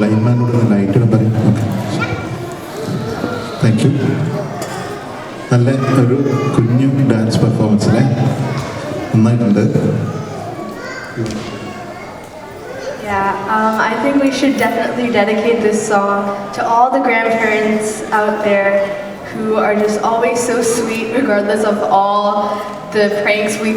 ലൈൻമാനോട് ലൈറ്റിടും പറയും. Okay, thank you. നല്ല ഒരു കുഞ്ഞു ഡാൻസ് പെർഫോമൻസിനെ നന്നായിട്ടുണ്ട്. Yeah, I think we should definitely dedicate this song to all the grandparents out there who are just always so sweet regardless of all the pranks we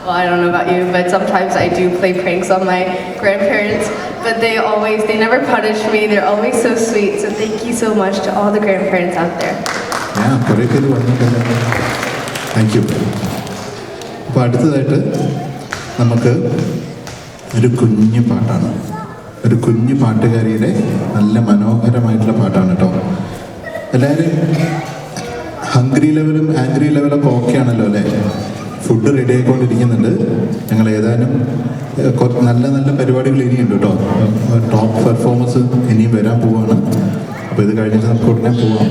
well, I don't know about you, but sometimes I do play pranks on my grandparents, but they never punish me. They're always so sweet. So thank you so much to all the grandparents out there. Thank you. അപ്പോൾ അടുത്തതായിട്ട് നമുക്ക് ഒരു കുഞ്ഞു പാട്ടാണ്, ഒരു കുഞ്ഞു പാട്ടുകാരിയുടെ നല്ല മനോഹരമായിട്ടുള്ള പാട്ടാണ് കേട്ടോ. എല്ലാവരും ഹംഗ്രി ലെവലും ആംഗ്രി ലെവലൊക്കെ ഓക്കെ ആണല്ലോ അല്ലേ? ഫുഡ് റെഡി ആയിക്കൊണ്ടിരിക്കുന്നുണ്ട്. ഞങ്ങൾ ഏതാനും നല്ല നല്ല പരിപാടികൾ ഇനിയുണ്ട് കേട്ടോ. ടോപ്പ് പെർഫോമൻസ് ഇനിയും വരാൻ പോവാണ്. അപ്പോൾ ഇത് കഴിഞ്ഞിട്ട് നമുക്ക് ഉടനെ പോവാം.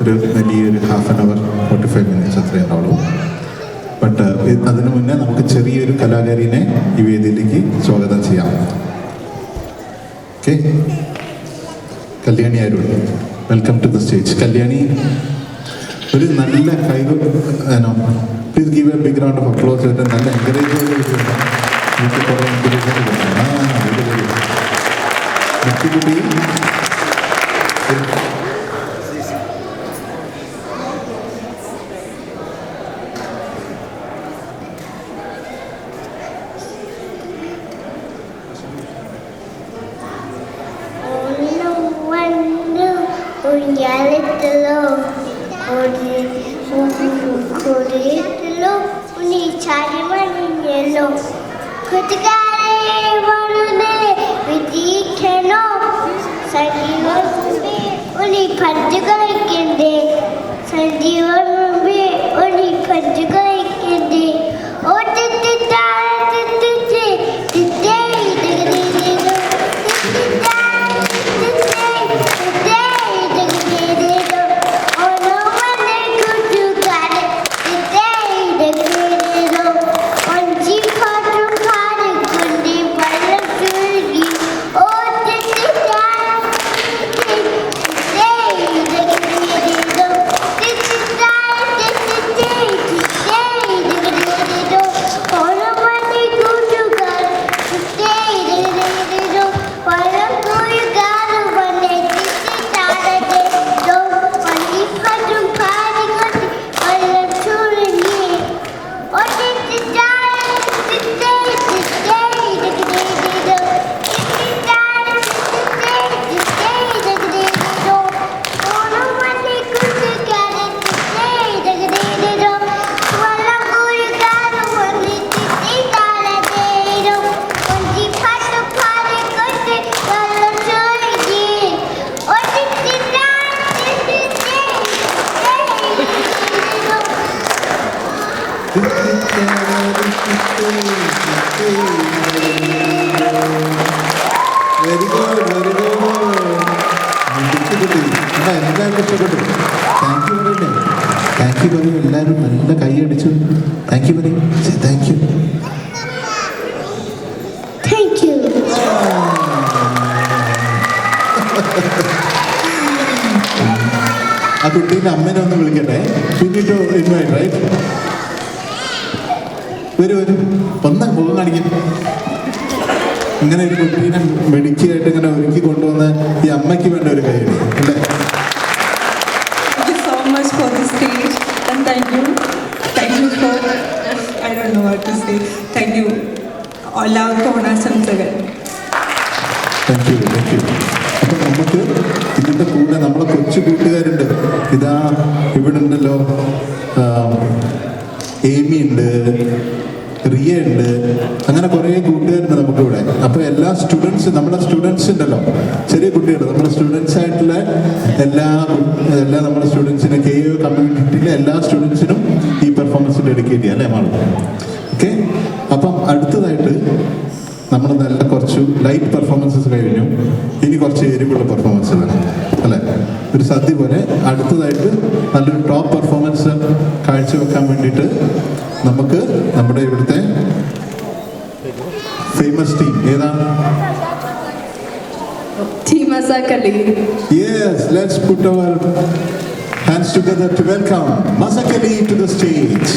ഒരു വലിയൊരു 1/2 hour 45 minutes അത്രയും ഉണ്ടാവുള്ളൂ. ബട്ട് അതിനു മുന്നേ നമുക്ക് ചെറിയൊരു കലാകാരിനെ ഈ വേദിയിലേക്ക് സ്വാഗതം ചെയ്യാം. Okay, Kalyani Arun, welcome to the stage. Kalyani ഒരു നല്ല കൈവ്, please give a big round of applause. നല്ല എൻകറേജ്മെന്റ് കുറേ എൻകറേജ്മെന്റ് ഉണ്ണി ചാരിമണിഞ്ഞല്ലോ കൂട്ടുകാരെ വളർന്നേ വിധിക്കണോ സജീവൻ മുമ്പേ ഉണ്ണി പഞ്ചു കളിക്കണ്ടേ സജീവൻ മുമ്പേ ഉണ്ണി പഞ്ചു കളിക്കണ്ടേ ഓ തിത്തിട്ടാ തിത്തിട്ടേ തിത്തേ ഇതിഗിരിഗിരിഗോ തിത്തിട്ടാ തിത്തേ തിത്തേ ഇതിഗിരിഗിരിഗോ ഓനോ വന്നേ കൂട്ടുകാരെ തിത്തേ ഇതിഗിരിഗിരിഗോ ഒഞ്ചി പാട്ടും പാടി കൊണ്ടി വെള്ളം ചുരുങ്ങി ഓ തിത്തിട്ടാ തിത്തേ ഇതിഗിരിഗിരിഗോ തിത്തിട്ടാ തിത്തേ തിത്തേ ഇതിഗിരിഗിരിഗോ ഓനോ വന്നേ കൂട്ടുകാരെ തിത്തേ ഇതിഗിരിഗിരിഗോ വെള്ളം കൂട്ടുകാരെ വന്നേ തിത്തിട്ടാടേ ദോ ഒഞ്ചി പാട്ടും പാടി കൊണ്ടി വെള്ളം ചുരുങ്ങി ഓ തിത്തിട്ടാ തിത്തേ തിത്തേ ഇതിഗിരിഗിരിഗോ തിത്തിട്ടാ തിത്തേ തിത്തേ ഇതിഗിരിഗിരിഗോ ഓനോ വന്നേ കൂട്ടുകാരെ തിത്തേ ഇതിഗിരിഗിരിഗോ വെള്ളം കൂട്ടുകാരെ വന്നേ തിത്തിട്ടാടേ ദോ ഒഞ്ചി പാട്ടും പാടി കൊണ്ടി വെള്ളം ചുരുങ്ങി ഓ തിത്തിട്ടാ തിത്തേ തിത്തേ ഇതിഗിരിഗിരിഗോ വെരി ഗുഡ് വെരി ഗുഡ് എന്താ എല്ലാവർക്കും ഇഷ്ടപ്പെട്ടു താങ്ക് യു പറയണ്ടേ താങ്ക് യു പറയും എല്ലാവരും നല്ല കൈ അടിച്ചു താങ്ക് യു പറയും താങ്ക് യു Thank you. ആ കുട്ടീൻ്റെ അമ്മേനെ ഒന്ന് വിളിക്കട്ടെ പിന്നീട് ഇൻവൈറ്റ് റൈറ്റ് വരൂ വരൂ ഒന്ന് മുഖം കാണിക്കും ഇങ്ങനെ ഒരു കുട്ടീനെ മെഡിക്കായിട്ട് ഇങ്ങനെ ഒരുക്കി കൊണ്ടുവന്ന് ഈ അമ്മയ്ക്ക് വേണ്ട ഒരു കൈയടി അല്ലേ Thank you so much for the stage and thank you for I don't know what to say. Thank you. എല്ലാവർക്കും ഓണാശംസകൾ. താങ്ക് യു താങ്ക് യു അപ്പം നമുക്ക് ഇതിൻ്റെ കൂടെ നമ്മളെ കൊച്ചു കൂട്ടുകാരുണ്ട് ഇതാ ഇവിടെ ഉണ്ടല്ലോ ഏമി ഉണ്ട് റിയ ഉണ്ട് അങ്ങനെ കുറേ കൂട്ടുകാരുണ്ട് നമുക്കിവിടെ അപ്പോൾ എല്ലാ സ്റ്റുഡൻസ് നമ്മുടെ സ്റ്റുഡൻസ് ഉണ്ടല്ലോ ചെറിയ കുട്ടികൾ നമ്മുടെ സ്റ്റുഡൻസ് ആയിട്ടുള്ള എല്ലാ നമ്മുടെ സ്റ്റുഡൻസിനും KO കമ്മ്യൂണിറ്റിയിലെ എല്ലാ സ്റ്റുഡൻസിനും ഈ പെർഫോമൻസ് ഡെഡിക്കേറ്റ് ചെയ്യാം അല്ലേ മാളും ഓക്കെ അപ്പം അടുത്തതായിട്ട് നമ്മൾ നല്ല കുറച്ച് ലൈറ്റ് പെർഫോമൻസസ് കഴിഞ്ഞു ഇനി കുറച്ച് എരിവുള്ള പെർഫോമൻസുകളാണ് അല്ലേ ഒരു സദ്യ പോലെ അടുത്തതായിട്ട് നല്ലൊരു ടോപ്പ് പെർഫോമൻസ് കാഴ്ചവെക്കാൻ വേണ്ടിയിട്ട് നമുക്ക് നമ്മുടെ ഇവിടുത്തെ ഫേമസ് ടീം ഏതാണ് Team Masakali. Yes let's put our hands together to welcome Masakali to the stage.